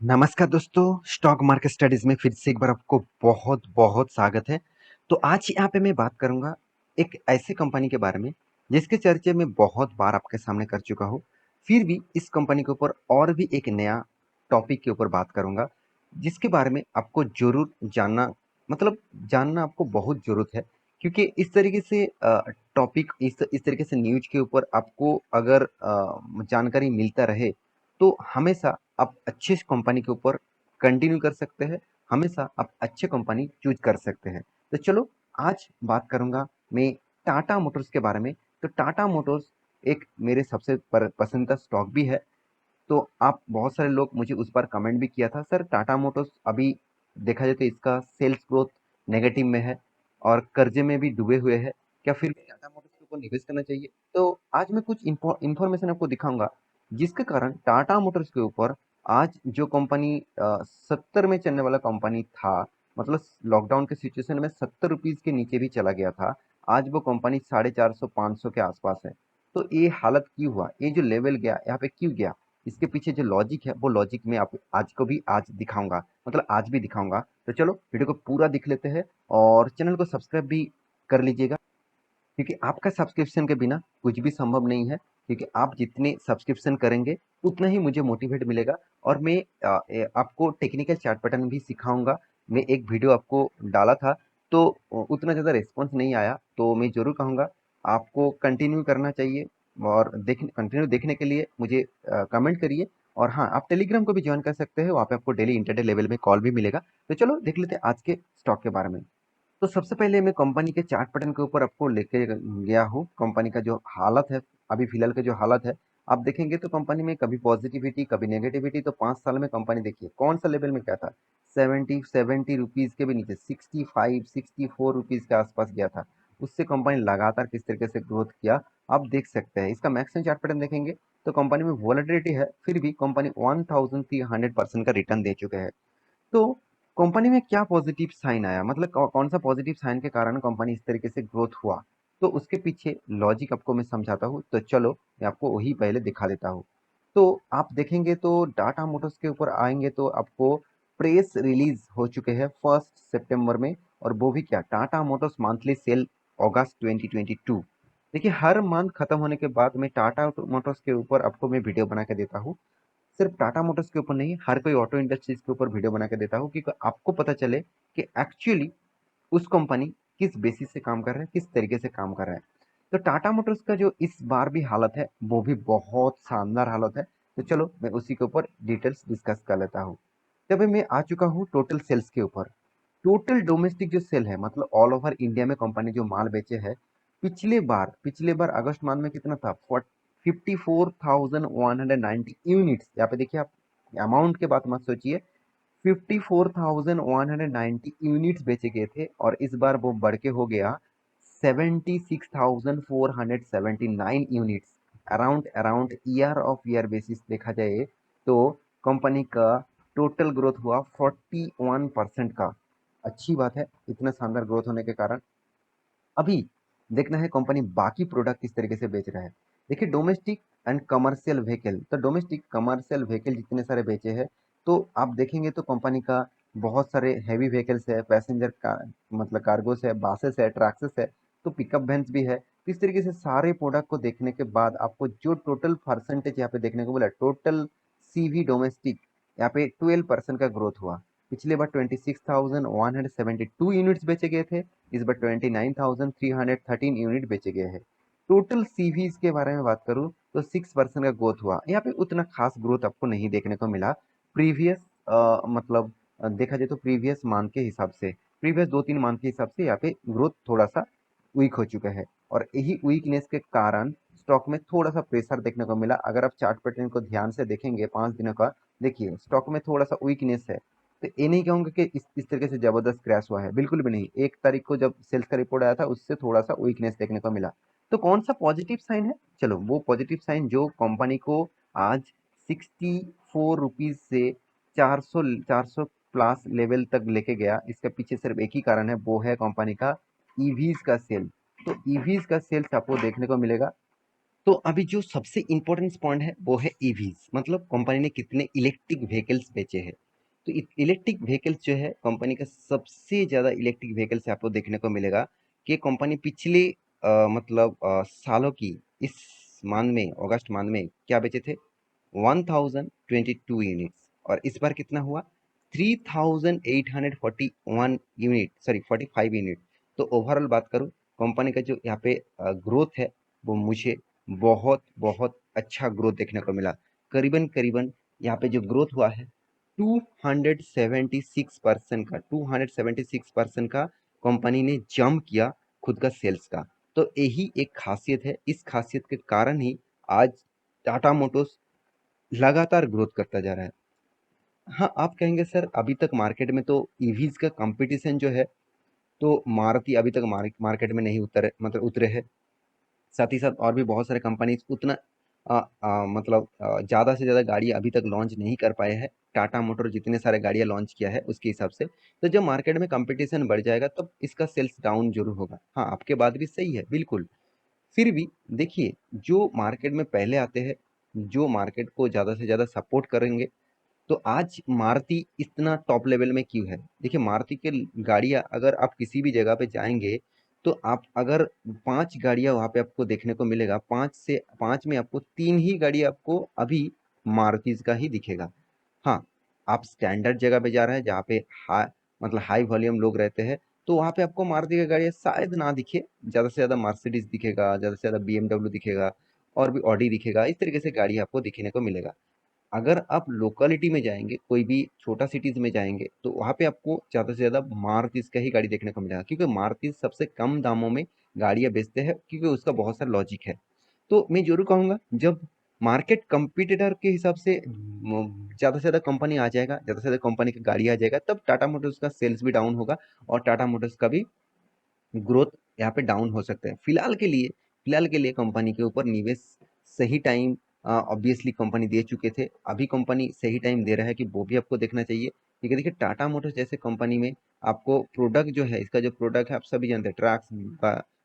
नमस्कार दोस्तों, stock market studies में फिर से एक बार आपको बहुत बहुत स्वागत है। तो आज यहाँ पे मैं बात करूंगा एक ऐसी कंपनी के बारे में जिसके चर्चे में बहुत बार आपके सामने कर चुका हूँ। फिर भी इस कंपनी के ऊपर और भी एक नया टॉपिक के ऊपर बात करूंगा जिसके बारे में आपको जरूर जानना, मतलब जानना आपको बहुत जरूरत है। क्योंकि इस तरीके से टॉपिक, इस तरीके से न्यूज के ऊपर आपको अगर जानकारी मिलता रहे तो हमेशा आप अच्छे कंपनी के ऊपर कंटिन्यू कर सकते हैं। हमेशा आप अच्छे कंपनी चूज कर सकते हैं। तो चलो, आज बात करूंगा मैं टाटा मोटर्स के बारे में। तो टाटा मोटर्स एक मेरे सबसे पसंदीदा स्टॉक भी है। तो आप बहुत सारे लोग मुझे उस पर कमेंट भी किया था, सर टाटा मोटर्स अभी देखा जाए तो इसका सेल्स ग्रोथ नेगेटिव में है और कर्जे में भी डूबे हुए हैं, क्या फिर भी टाटा मोटर्स के ऊपर निवेश करना चाहिए? तो आज मैं कुछ इंफॉर्मेशन आपको दिखाऊंगा जिसके कारण टाटा मोटर्स के ऊपर आज जो कंपनी 70 में चलने वाला कंपनी था, मतलब लॉकडाउन के सिचुएशन में 70 रुपीज के नीचे भी चला गया था, आज वो कंपनी 450 500 के आसपास है। तो ये हालत क्यों हुआ, ये जो लेवल गया यहाँ पे क्यों गया, इसके पीछे जो लॉजिक है वो लॉजिक मैं आप आज दिखाऊंगा, मतलब आज भी दिखाऊंगा। तो चलो वीडियो को पूरा देख लेते हैं और चैनल को सब्सक्राइब भी कर लीजिएगा, क्योंकि आपका सब्सक्रिप्शन के बिना कुछ भी संभव नहीं है। क्योंकि आप जितने सब्सक्रिप्शन करेंगे उतना ही मुझे मोटिवेट मिलेगा। और मैं आपको टेक्निकल चार्ट पैटर्न भी सिखाऊंगा। मैं एक वीडियो आपको डाला था तो उतना ज़्यादा रिस्पॉन्स नहीं आया, तो मैं ज़रूर कहूँगा आपको कंटिन्यू करना चाहिए। और कंटिन्यू देखने के लिए मुझे कमेंट करिए। और हाँ, आप टेलीग्राम को भी ज्वाइन कर सकते हैं, वहाँ पे आपको डेली इंटरडे लेवल में कॉल भी मिलेगा। तो चलो देख लेते हैं आज के स्टॉक के बारे में। तो सबसे पहले मैं कंपनी के चार्ट पैटर्न के ऊपर आपको लेके गया हूँ। कंपनी का जो हालत है, अभी फिलहाल के जो हालत है, आप देखेंगे तो कंपनी में कभी पॉजिटिविटी कभी नेगेटिविटी। तो 5 साल में कंपनी देखिए कौन सा लेवल में क्या था, 70 रुपीज के भी नीचे 65 64 रुपीज के आसपास गया था। उससे कंपनी लगातार किस तरीके से ग्रोथ किया आप देख सकते हैं। इसका मैक्सिमम चार्ट पैटर्न देखेंगे तो कंपनी में वॉलेटिलिटी है, फिर भी कंपनी 1300% का रिटर्न दे चुके हैं। तो कंपनी में क्या पॉजिटिव साइन आया, मतलब कौन सा पॉजिटिव साइन के कारण कंपनी इस तरीके से ग्रोथ हुआ, तो उसके पीछे लॉजिक आपको मैं समझाता हूँ। तो चलो मैं आपको वही पहले दिखा देता हूँ। तो आप देखेंगे तो टाटा मोटर्स के ऊपर आएंगे तो आपको प्रेस रिलीज हो चुके हैं 1 सितंबर में। और वो भी क्या, टाटा मोटर्स मंथली सेल अगस्त 2022। देखिए हर मंथ खत्म होने के बाद मैं टाटा मोटर्स के ऊपर आपको मैं वीडियो बना के देता हूँ। सिर्फ टाटा मोटर्स के ऊपर नहीं, हर कोई ऑटो इंडस्ट्रीज के ऊपर वीडियो बना के देता हूँ, क्योंकि आपको पता चले कि एक्चुअली उस कंपनी किस बेसिस से काम कर रहा है, किस तरीके से काम कर रहा है। तो टाटा मोटर्स का जो इस बार भी हालत है वो भी बहुत शानदार हालत है। तो चलो मैं उसी के ऊपर डिटेल्स डिस्कस कर लेता हूँ। तब मैं आ चुका हूँ टोटल सेल्स के ऊपर। टोटल डोमेस्टिक जो सेल है, मतलब ऑल ओवर इंडिया में कंपनी जो माल बेचे है, पिछले बार अगस्त मंथ में कितना था, 54,190 यूनिट्स। यहाँ पे देखिए आप अमाउंट के बात मत सोचिए, 54,190 यूनिट्स बेचे गए थे। और इस बार वो बढ़ के हो गया 76,479 units. Around around year of year basis देखा जाए तो कंपनी का टोटल ग्रोथ हुआ 41% का। अच्छी बात है इतना शानदार ग्रोथ होने के कारण। अभी देखना है कंपनी बाकी प्रोडक्ट किस तरीके से बेच रहा है। देखिए डोमेस्टिक एंड कमर्शियल व्हीकल, तो डोमेस्टिक कमर्शियल व्हीकल जितने सारे बेचे हैं, तो आप देखेंगे तो कंपनी का बहुत सारे हैवी व्हीकल्स है, पैसेंजर का मतलब कार्गोस है, बासेस है, ट्रैक्सेस है, तो पिकअप वैन्स भी है। तो इस तरीके से सारे प्रोडक्ट को देखने के बाद आपको जो टोटल परसेंटेज यहाँ पे देखने को मिला, टोटल सीवी डोमेस्टिक यहाँ पे 12% का ग्रोथ हुआ। पिछले बार 26,172 यूनिट्स बेचे गए थे, इस बार 29,313 यूनिट बेचे गए हैं। टोटल सीवीज के बारे में बात करूं तो 6% का ग्रोथ हुआ। यहाँ पे उतना खास ग्रोथ आपको नहीं देखने को मिला। प्रीवियस मतलब देखा जाए तो प्रीवियस मंथ के हिसाब से, प्रीवियस 2-3 मंथ के हिसाब से यहाँ पे ग्रोथ थोड़ा सा वीक हो चुका है। और यही वीकनेस के कारण स्टॉक में थोड़ा सा प्रेशर देखने को मिला। अगर आप चार्ट पैटर्न को ध्यान से देखेंगे 5 दिनों का, देखिए स्टॉक में थोड़ा सा वीकनेस है। तो ये नहीं कहूंगा कि इस तरीके से जबरदस्त क्रैश हुआ है, बिल्कुल भी नहीं। 1 तारीख को जब सेल्स का रिपोर्ट आया था उससे थोड़ा सा वीकनेस देखने को मिला। तो कौन सा पॉजिटिव साइन है, चलो वो पॉजिटिव साइन जो कंपनी को आज 64 रुपीज से 400 प्लस लेवल तक लेके गया, इसके पीछे सिर्फ एक ही कारण है, वो है कंपनी का ईवीज का सेल। तो ईवीज का सेल्स आपको देखने को मिलेगा तो अभी जो सबसे इम्पोर्टेंट पॉइंट है वो है ईवीज, मतलब कंपनी ने कितने इलेक्ट्रिक व्हीकल्स बेचे हैं। तो इलेक्ट्रिक व्हीकल्स जो है कंपनी का सबसे ज़्यादा इलेक्ट्रिक व्हीकल्स आपको देखने को मिलेगा कि कंपनी पिछले मतलब सालों की इस मंथ में, अगस्त मंथ में क्या बेचे थे? 1022 यूनिट्स। और इस बार कितना हुआ? 3841 यूनिट, सॉरी 45 यूनिट। तो ओवरऑल बात करूं, कंपनी का जो यहाँ पे ग्रोथ है वो मुझे बहुत बहुत अच्छा ग्रोथ देखने को मिला। करीबन करीबन यहाँ पे जो ग्रोथ हुआ है 276% का, 276% का कंपनी ने जंप किया खुद का सेल्स का। तो यही एक खासियत है, इस खासियत के कारण ही आज टाटा मोटर्स लगातार ग्रोथ करता जा रहा है। हाँ, आप कहेंगे सर अभी तक मार्केट में तो ईवीज का कंपटीशन जो है, तो मारुति अभी तक मार्केट में नहीं उतरे, मतलब उतरे हैं। साथ ही साथ और भी बहुत सारे कंपनीज उतना मतलब ज़्यादा से ज़्यादा गाड़ी अभी तक लॉन्च नहीं कर पाए हैं। टाटा मोटर जितने सारे गाड़ियाँ लॉन्च किया है उसके हिसाब से। तो जब मार्केट में कंपटीशन बढ़ जाएगा तब इसका सेल्स डाउन जरूर होगा। हाँ, आपके बात भी सही है बिल्कुल। फिर भी देखिए, जो मार्केट में पहले आते हैं, जो मार्केट को ज़्यादा से ज़्यादा सपोर्ट करेंगे, तो आज मारुति इतना टॉप लेवल में क्यों है? देखिए, मारुति के गाड़ियाँ अगर आप किसी भी जगह पे जाएंगे, तो आप अगर 5 गाड़ियाँ वहाँ पे आपको देखने को मिलेगा, 5 में आपको 3 ही गाड़ी आपको अभी मारुति का ही दिखेगा। हाँ, आप स्टैंडर्ड जगह पे जा रहे हैं जहाँ पे मतलब हाई वॉल्यूम लोग रहते हैं, तो वहाँ पे आपको मारुति की गाड़ियाँ शायद ना दिखे। ज़्यादा से ज़्यादा मर्सिडीज दिखेगा, ज़्यादा से ज़्यादा BMW दिखेगा, और भी ऑडी दिखेगा। इस तरीके से गाड़ी आपको दिखने को मिलेगा। अगर आप लोकेलिटी में जाएंगे, कोई भी छोटा सिटीज में जाएंगे, तो वहाँ पे आपको ज़्यादा से ज़्यादा मारुति का ही गाड़ी देखने को मिलेगा, क्योंकि मारुति सबसे कम दामों में गाड़ियाँ बेचते हैं, क्योंकि उसका बहुत सारा लॉजिक है। तो मैं जरूर कहूँगा, जब मार्केट कंपटीटर के हिसाब से ज़्यादा से ज़्यादा कंपनी आ जाएगा, ज़्यादा से ज़्यादा कंपनी की गाड़ी आ जाएगा, तब टाटा मोटर्स का सेल्स भी डाउन होगा और टाटा मोटर्स का भी ग्रोथ यहाँ पे डाउन हो सकता है। फिलहाल के लिए कंपनी के ऊपर निवेश सही टाइम ऑब्वियसली कंपनी दे चुके थे, अभी कंपनी सही टाइम दे रहा है कि वो भी आपको देखना चाहिए। क्योंकि देखिए, टाटा मोटर्स जैसे कंपनी में आपको प्रोडक्ट जो है, इसका जो प्रोडक्ट है आप सभी जानते हैं, trucks,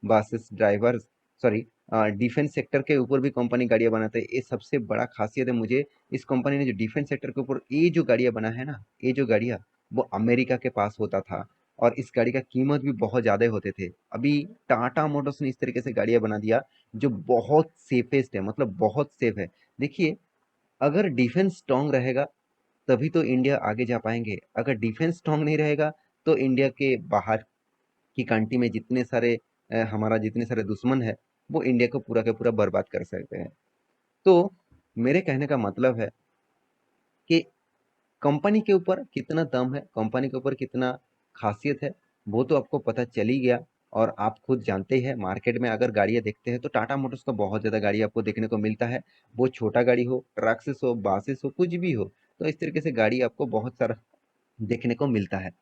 buses, drivers, sorry, defence sector के ऊपर भी कंपनी गाड़ियां बनाते हैं। ये सबसे बड़ा खासियत है मुझे इस कंपनी ने, जो डिफेंस सेक्टर के ऊपर ये जो गाड़ियां बना है ना, ये जो गाड़ियां वो अमेरिका के पास होता था, और इस गाड़ी का कीमत भी बहुत ज़्यादा होते थे। अभी टाटा मोटर्स ने इस तरीके से गाड़ियाँ बना दिया जो बहुत सेफेस्ट है, मतलब बहुत सेफ है। देखिए, अगर डिफेंस स्ट्रांग रहेगा तभी तो इंडिया आगे जा पाएंगे। अगर डिफेंस स्ट्रांग नहीं रहेगा तो इंडिया के बाहर की कंट्री में जितने सारे हमारा जितने सारे दुश्मन है, वो इंडिया को पूरा का पूरा बर्बाद कर सकते हैं। तो मेरे कहने का मतलब है कि कंपनी के ऊपर कितना दम है, कंपनी के ऊपर कितना खासियत है, वो तो आपको पता चल ही गया। और आप खुद जानते ही हैं, मार्केट में अगर गाड़ियां देखते हैं तो टाटा मोटर्स का बहुत ज़्यादा गाड़ी आपको देखने को मिलता है। वो छोटा गाड़ी हो, ट्रक्स हो, बासेस हो, कुछ भी हो, तो इस तरीके से गाड़ी आपको बहुत सारा देखने को मिलता है।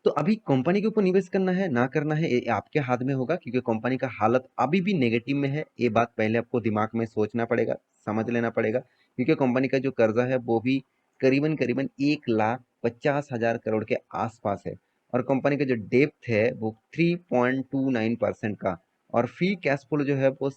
तो अभी कंपनी के ऊपर निवेश करना है ना करना है, ये आपके हाथ में होगा, क्योंकि कंपनी का हालत अभी भी नेगेटिव में है। ये बात पहले आपको दिमाग में सोचना पड़ेगा, समझ लेना पड़ेगा, क्योंकि कंपनी का जो कर्जा है वो भी करीबन करीबन 1,50,000 करोड़ के आसपास है। और कंपनी का जो डेप्थ है वो 3.29% का, और फ्री कैश फ्लो जो है वो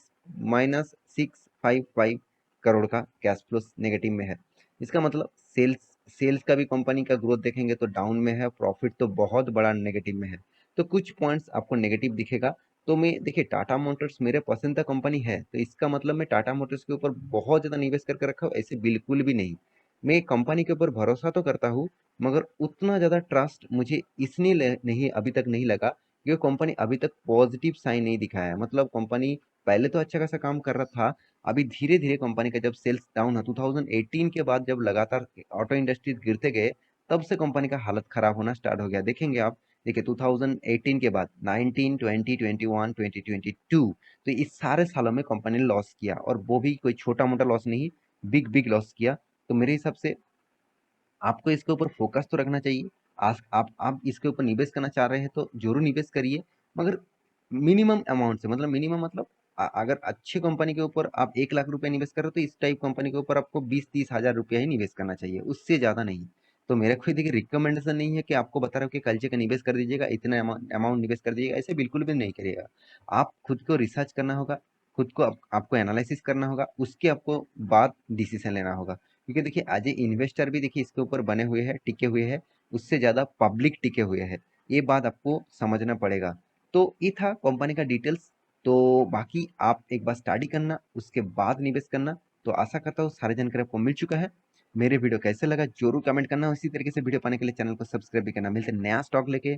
-655 करोड़ का कैश फ्लो नेगेटिव में है। इसका मतलब सेल्स सेल्स का भी कंपनी का ग्रोथ देखेंगे तो डाउन में है, प्रॉफिट तो बहुत बड़ा नेगेटिव में है। तो कुछ पॉइंट्स आपको नेगेटिव दिखेगा। तो मैं देखिए, टाटा मोटर्स मेरे पसंद का कंपनी है, तो इसका मतलब मैं टाटा मोटर्स के ऊपर बहुत ज़्यादा निवेश करके रखा हूँ, ऐसे बिल्कुल भी नहीं। मैं कंपनी के ऊपर भरोसा तो करता हूँ, मगर उतना ज़्यादा ट्रस्ट मुझे इसलिए नहीं, अभी तक नहीं लगा, क्योंकि कंपनी अभी तक पॉजिटिव साइन नहीं दिखाया है। मतलब कंपनी पहले तो अच्छा खासा काम कर रहा था, अभी धीरे धीरे कंपनी का जब सेल्स डाउन है 2018 के बाद, जब लगातार ऑटो इंडस्ट्रीज गिरते गए, तब से कंपनी का हालत खराब होना स्टार्ट हो गया। देखेंगे आप, देखिए 2018 के बाद 19, 20, 21, 2022, तो इस सारे सालों में कंपनी ने लॉस किया, और वो भी कोई छोटा मोटा लॉस नहीं, बिग बिग लॉस किया। तो मेरे हिसाब से आपको इसके ऊपर फोकस तो रखना चाहिए। आप इसके ऊपर निवेश करना चाह रहे हैं तो जरूर निवेश करिए, मगर मिनिमम अमाउंट से, मतलब मिनिमम मतलब अगर अच्छी कंपनी के ऊपर आप 1 लाख रुपए निवेश कर रहे हो, तो इस टाइप कंपनी के ऊपर आपको 20-30 हज़ार रुपया ही निवेश करना चाहिए, उससे ज़्यादा नहीं। तो मेरा कोई देखिए रिकमेंडेशन नहीं है कि आपको बता रहा हूँ कि कल का निवेश कर दीजिएगा, इतना अमाउंट निवेश कर दीजिएगा, ऐसे बिल्कुल भी नहीं करिएगा। आप खुद को रिसर्च करना होगा, खुद को आपको एनालिसिस करना होगा, उसके आपको बाद डिसीजन लेना होगा। क्योंकि देखिए आज ये इन्वेस्टर भी देखिए इसके ऊपर बने हुए हैं, टिके हुए हैं, उससे ज़्यादा पब्लिक टिके हुए हैं। ये बात आपको समझना पड़ेगा। तो ये था कंपनी का डिटेल्स। तो बाकी आप एक बार स्टडी करना, उसके बाद निवेश करना। तो आशा करता हूँ सारी जानकारी आपको मिल चुका है। मेरे वीडियो कैसे लगा जरूर कमेंट करना। इसी तरीके से वीडियो पाने के लिए चैनल को सब्सक्राइब भी करना। मिलते हैं नया स्टॉक लेके,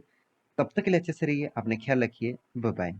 तब तक के लिए अच्छे से रहिए, अपने ख्याल रखिए। Bye bye.